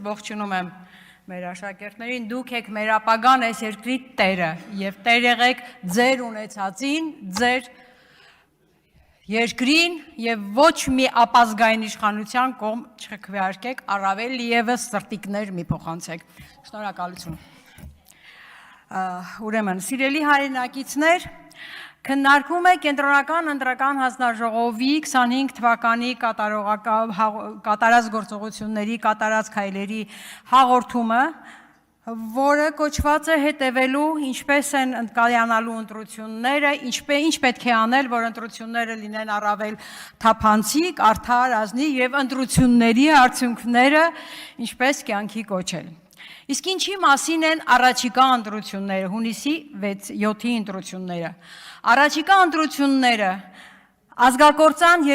ողջունում եմ մեր աշակերտներին, դուք եք մեր ապագան այս երկրի տերը եւ տեր եղեք ձեր ունեցածին, ձեր երկրին եւ ոչ մի ապազգային իշխանության կողմ չքվեարկեք, առավել եւս սրտիկներ մի փոխանցեք։ Շնորհակալություն։ Ուրեմն, սիրելի հայրենակիցներ, քննարկում է Կենտրոնական ընտրական հանձնաժողովի 25 թվականի կատարած գործողությունների, կատարած քայլերի հաղորդումը, որը կոչված է հետևելու ինչպես են կայանալու ընտրությունները, ինչ պետք է անել, որ ընտրությունները լինեն առավել թափանցիկ, արդար, ազնիվ եւ ընտրությունների արդյունքները ինչպես կյանքի կոչել։ Իսկ ինչի մասին են առաջիկա ընտրությունները, հունիսի 7-ի ընտրությունները։ Առաջիկա ընտրությունները ազգակործան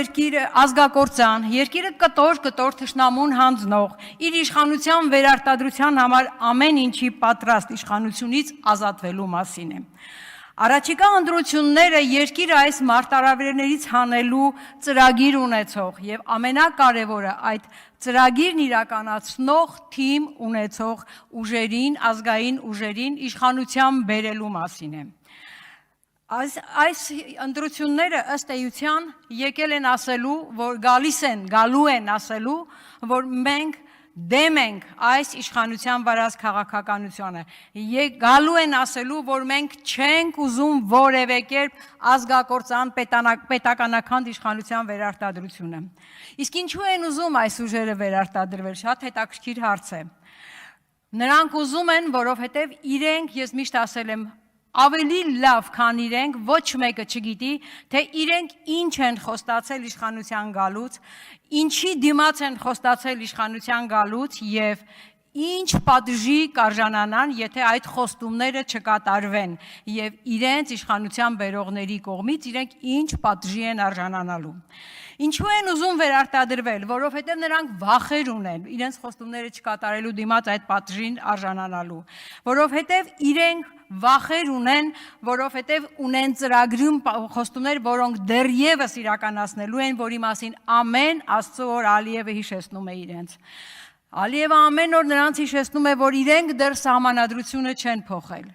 երկիրը կտոր թշնամուն հանձնող, իր իշխանության վերարտադրության համար ամեն ինչի պատրաստ իշխանությունից ազատվելու մասին է։ Առաջիկա ընտրությունները երկիրը այս մարտահրավերներից հանելու ծրագիր ունեցող եւ ամենակարևորը այդ ծրագիրն իրականացնող թիմ ունեցող ուժերին, ազգային ուժերին իշխանության բերելու մասին է։ Այս ընտրությունները ըստ էության եկել են ասելու, որ գալու են ասելու, որ մենք դեմ ենք այս իշխանության վարած քաղաքականությանը, գալու են ասելու, որ մենք չենք ուզում որևէ կերպ ազգակործան պետականական իշխանության վերարտադրությունը։ Իսկ ինչու են ուզում այս ուժերը վերարտադրվել, շատ հետաքրքիր հարց է։ Նրանք ուզում են, որովհետև իրենք, ես միշտ ասել եմ, ավելի լավ, քան իրենք, ոչ մեկը չգիտի, թե իրենք ինչ են խոստացել իշխանության գալուց, ինչի դիմաց են խոստացել իշխանության գալուց եւ ինչ պատժի կարժանանան, եթե այդ խոստումները չկատարվեն եւ իրենց իշխանության բերողների կողմից իրենք ինչ պատժի են արժանանալու։ Ինչու են ուզում վերարտադրվել, որովհետև նրանք վախեր ունեն իրենց խոստումները չկատարելու դիմաց այդ պատժին արժանանալու, որովհետև իրենք վախեր ունեն, որովհետև ունեն ծրագրում խոստումներ, որոնք դեռևս իրականացնելու են, որի մասին ամեն Աստծո օր Ալիևը հիշեցնում է իրենց։ Ալիևը ամեն օր նրանց հիշեցնում է, որ իրենք դեռ սահմանադրությունը չեն փոխել։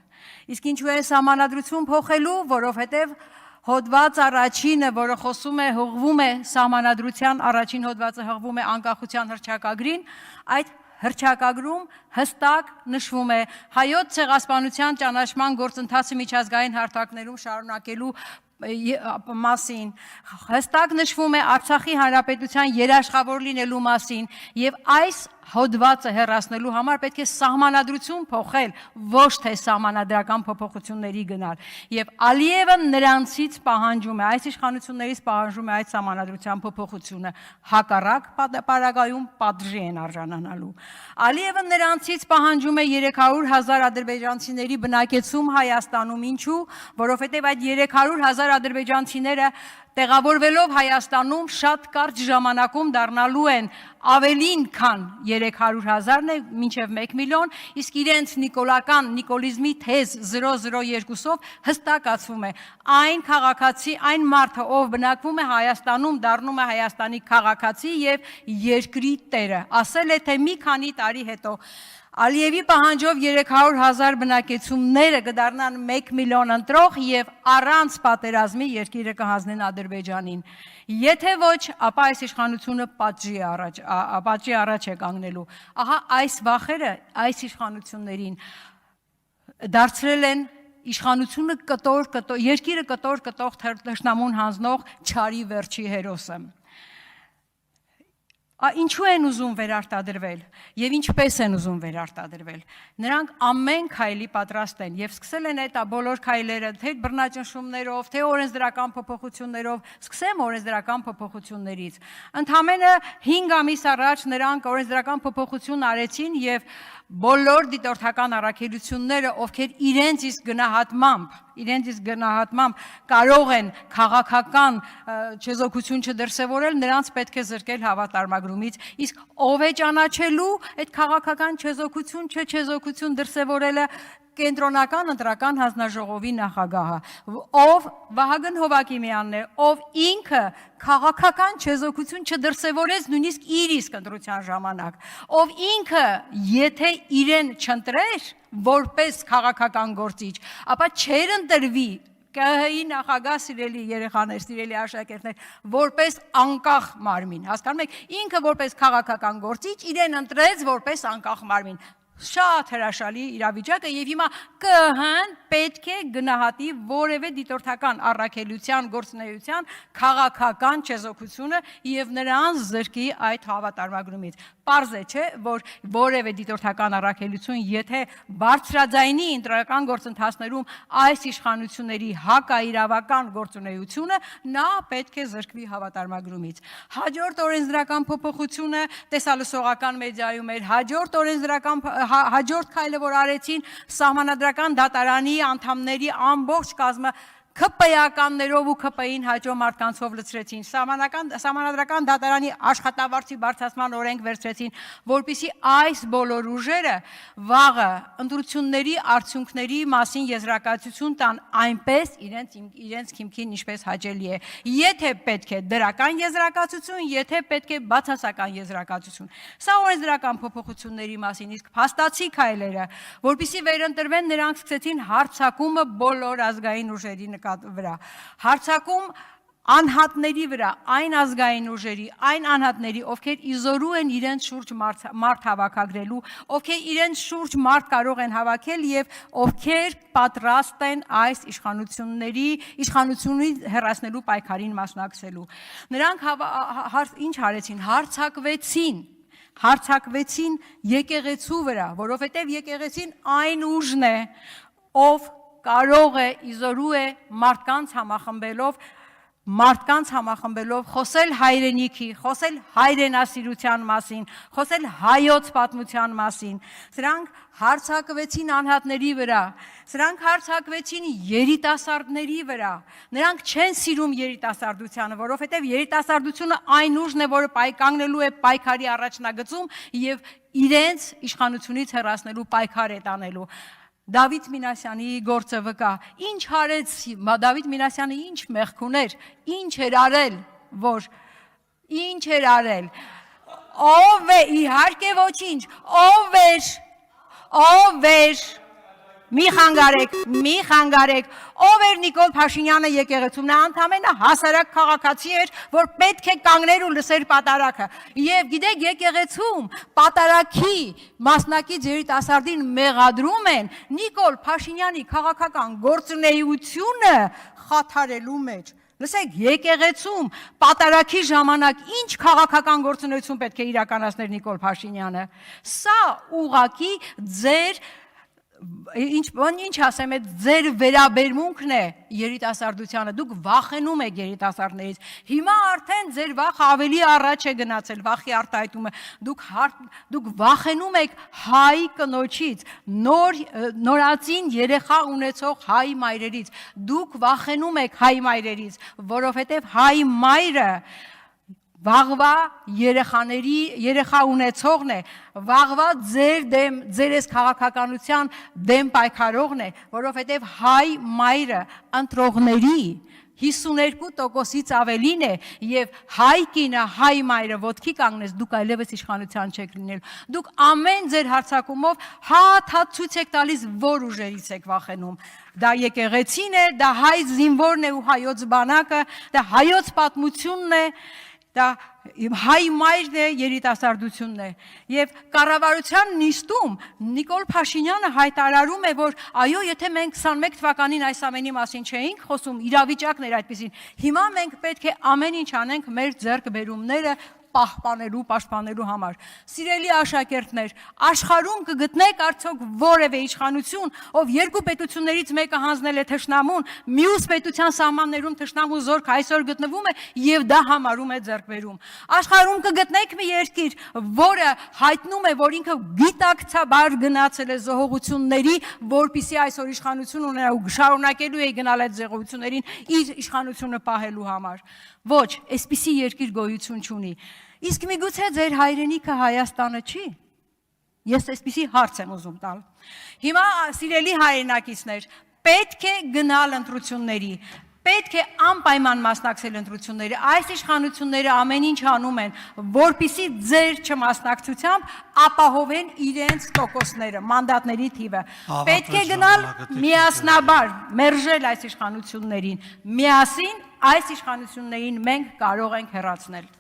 Իսկ ինչու է սահմանադրություն փոխելու, որովհետև հոդված առաջինը, որը հղվում է սահմանադրության առաջին հոդվածը հղվում է անկախության հռչակագրին, այդ հռչակագրում հստակ նշվում է հայոց ցեղասպանության ճանաչման գործընթացը միջազգային հարթակներում շարունակելու մասին, հստակ նշվում է Արցախի հանրապետության երաշխավոր լինելու մասին եւ այս հոդվածը հեռացնելու համար պետք է սահմանադրություն փոխել, ոչ թե սահմանադրական փոփոխությունների գնալ։ Եվ Ալիևը նրանցից պահանջում է, այս իշխանություններից պահանջում է այդ սահմանադրության փոփոխությունը, հակառակ պարագայում պատժի են արժանանալու։ Ալիևը նրանցից պահանջում է 300,000 ադրբեջանցիների բնակեցում Հայաստանում, ինչու, որովհետև այդ 300,000 ադրբեջանցիները տեղավորվելով Հայաստանում շատ կարճ ժամանակում դառնալու են ավելին, քան 300,000-ն է, մինչև 1 միլիոն, իսկ իրենց նիկոլիզմի թեզ 002-ով հստակացվում է այն քաղաքացի, այն մարդը, ով բնակվում է Հայաստանում, դառնում է Հայաստանի քաղաքացի եւ երկրի տերը։ Ասել է, թե մի քանի տարի հետո Ալիևի պահանջով 300,000 բնակեցումները կդառնան 1 միլիոն ընտրող եւ առանց պատերազմի երկիրը կհանձնեն Ադրբեջանին։ Եթե ոչ, ապա այս իշխանությունը պատժի առաջ է կանգնելու։ Ահա այս վախերը այս իշխանություններին դարձրել են իշխանությունը երկիրը կտոր թշնամուն հանձնող չարի վերջի հերոսը։ Ինչու են ուզում վերարտադրվել եւ ինչպես են ուզում վերարտադրվել։ Նրանք ամեն քայլի պատրաստ են եւ սկսել են այդ բոլոր քայլերը, թե բռնաճնշումներով, թե օրենսդրական փոփոխություններով, սկսեմ օրենսդրական փոփոխություններից։ Ընդամենը 5 ամիս առաջ նրանք օրենսդրական փոփոխություն արեցին եւ բոլոր դիտորդական առաքելությունները, ովքեր իրենց իսկ գնահատմամբ կարող են քաղաքական չեզոքություն չդրսևորել, նրանց պետք է զրկել հավատարմագրումից, իսկ ով է ճանաչելու այդ քաղաքական չեզոքություն դրսևորելը, կենտրոնական ընտրական հանձնաժողովի նախագահը, ով Վահագն Հովակիմյանն է, ով ինքը քաղաքական չեզոքություն չդրսևորեց նույնիսկ իր իսկ ընտրության ժամանակ, ով ինքը եթե իրեն չընտրեր որպես քաղաքական գործիչ, ապա չեր ընտրվի ԿՀ-ի նախագահ, սիրելի երեխաներ, սիրելի աշակերտներ, որպես անկախ մարմին, հասկանում եք, ինքը որպես քաղաքական գործիչ իրեն ընտրեց որպես անկախ մարմին։ Շատ հրաշալի իրավիճակ է եւ հիմա ԿՀ-ն պետք է գնահատի որևէ դիտորդական առաքելության գործունեության քաղաքական չեզոքությունը եւ նրան զրկի այդ հավատարմագրումից։ Պարզ է, չէ, որ որևէ դիտորդական առաքելություն, եթե բարձրաձայնի ընտրական գործընթացներում այս իշխանությունների հակաիրավական գործունեությունը, նա պետք է զրկվի հավատարմագրումից։ Հաջորդ օրենսդրական փոփոխությունը տեսալսողական մեդիայում էր, հաջորդ քայլը, որ արեցին սահմանադրական դատարանի անդամների ամբողջ կազմը ՔՊ-ականներով ու ՔՊ-ին հաջող մարդկանցով լցրեցին, սահմանադրական դատարանի աշխատավարձի բարձրացման օրենք վերցրեցին, որպեսզի այս բոլոր ուժերը վաղը ընտրությունների արդյունքների մասին եզրակացություն տան այնպես իրենց քիմքին ինչպես հաճելի է։ Եթե պետք է դրական եզրակացություն, եթե պետք է բացասական եզրակացություն։ Սա օրենսդրական փոփոխությունների մասին, իսկ փաստացի քայլերը, որպեսզի վերընտրվեն, նրանք սկսեցին հարձակումը բոլոր ազգային ուժերի վրա, հարձակում անհատների վրա, այն ազգային ուժերի, այն անհատների, ովքեր իզորու են իրենց շուրջ մարդ հավաքագրելու, ովքեր իրենց շուրջ մարդ կարող են հավաքել եւ ովքեր պատրաստ են այս իշխանությունից հեռացնելու պայքարին մասնակցելու։ Նրանք ինչ արեցին, հարձակվեցին եկեղեցու վրա, որովհետև եկեղեցին այն ուժն է, ով կարող է, իզորու է մարդկանց համախմբելով խոսել հայրենիքի, խոսել հայրենասիրության մասին, խոսել հայոց պատմության մասին։ Սրանք հարձակվեցին անհատների վրա, սրանք հարձակվեցին երիտասարդների վրա։ Նրանք չեն սիրում երիտասարդությանը, որովհետև երիտասարդությունը այն ուժն է, որը կանգնելու է պայքարի առաջնագծում եւ իրենց իշխանությունից հեռացնելու պայքար է տանելու։ Դավիթ Մինասյանի գործը վկա, ինչ արեց Դավիթ Մինասյանը, ինչ մեղք ուներ, ինչ էր արել, ով է, իհարկե ոչինչ, ով էր, մի խանգարեք, ով էր Նիկոլ Փաշինյանը եկեղեցում, նա ընդամենը հասարակ քաղաքացի էր, որ պետք է կանգներ ու լսեր պատարագը, եւ գիտեք եկեղեցում պատարագի մասնակից երիտասարդին մեղադրում են Նիկոլ Փաշինյանի քաղաքական գործունեությունը խաթարելու մեջ։ Լսեք, եկեղեցում պատարագի ժամանակ ինչ քաղաքական գործունեություն պետք է իրականացներ Նիկոլ Փաշինյանը։ Սա ուղղակի ինչ ասեմ, ձեր վերաբերմունքն է երիտասարդությանը, դուք վախենում եք երիտասարդներից, հիմա արդեն ձեր վախը ավելի առաջ է գնացել, վախի արտահայտումը, դուք վախենում եք հայ կնոջից, նորածին երեխա ունեցող հայ մայրերից, դուք վախենում եք հայ մայրերից, որովհետև հայ մայրը վաղվա երեխա ունեցողն է, վաղվա ձեր ես քաղաքականության դեմ պայքարողն է, որովհետև հայ մայրը ընտրողների 52%-ից ավելին է եւ հայ կինը, հայ մայրը ոտքի կանգնես, դուք այլևս իշխանության չեք լինել։ Դուք ամեն ձեր հարձակումով հատ ցույց եք տալիս, որ ուժերից եք վախենում։ Դա եկեղեցին է, դա հայ զինվորն է ու հայոց բանակը, դա հայոց պատմությունն է, դա հայ մայրն է, երիտասարդությունն է։ Եվ կառավարության նիստում Նիկոլ Փաշինյանը հայտարարում է, որ այո, եթե մենք 21 թվականին այս ամենի մասին չէինք խոսում, իրավիճակն էր այդպեսին, հիմա մենք պետք է ամեն ինչ անենք մեր ձեռքբերումները պաշտպանելու համար։ Սիրելի աշակերտներ, աշխարհում կգտնեք արդյոք որևէ իշխանություն, ով երկու պետություններից մեկը հանձնել է թշնամուն, մյուս պետության սահմաններում թշնամու զորք այսօր գտնվում է եւ դա համարում է ձեռքբերում։ Աշխարհում կգտնեք մի երկիր, որը հայտնում է, որ ինքը գիտակցաբար գնացել է զոհողությունների, որպիսի այսօր իշխանություն ունենա ու շարունակելու է գնալ այդ զոհողություններին իր իշխանությունը պահելու համար։ Ոչ, այսպիսի երկիր գոյություն չունի։ Իսկ միգուցե ձեր հայրենիքը Հայաստանը չի։ Ես այսպիսի հարց եմ ուզում տալ։ Հիմա սիրելի հայրենակիցներ, պետք է գնալ ընտրությունների, պետք է անպայման մասնակցել ընտրությունների, այս իշխանությունները ամեն ինչ անում են, որպիսի ձեր չմասնակցությամբ ապահովեն իրենց տոկոսները, մանդատների թիվը։ Պետք է գնալ միասնաբար, մերժել այս իշխանություններին, միասին այս իշխանություններին մենք կարող ենք հեռացնել։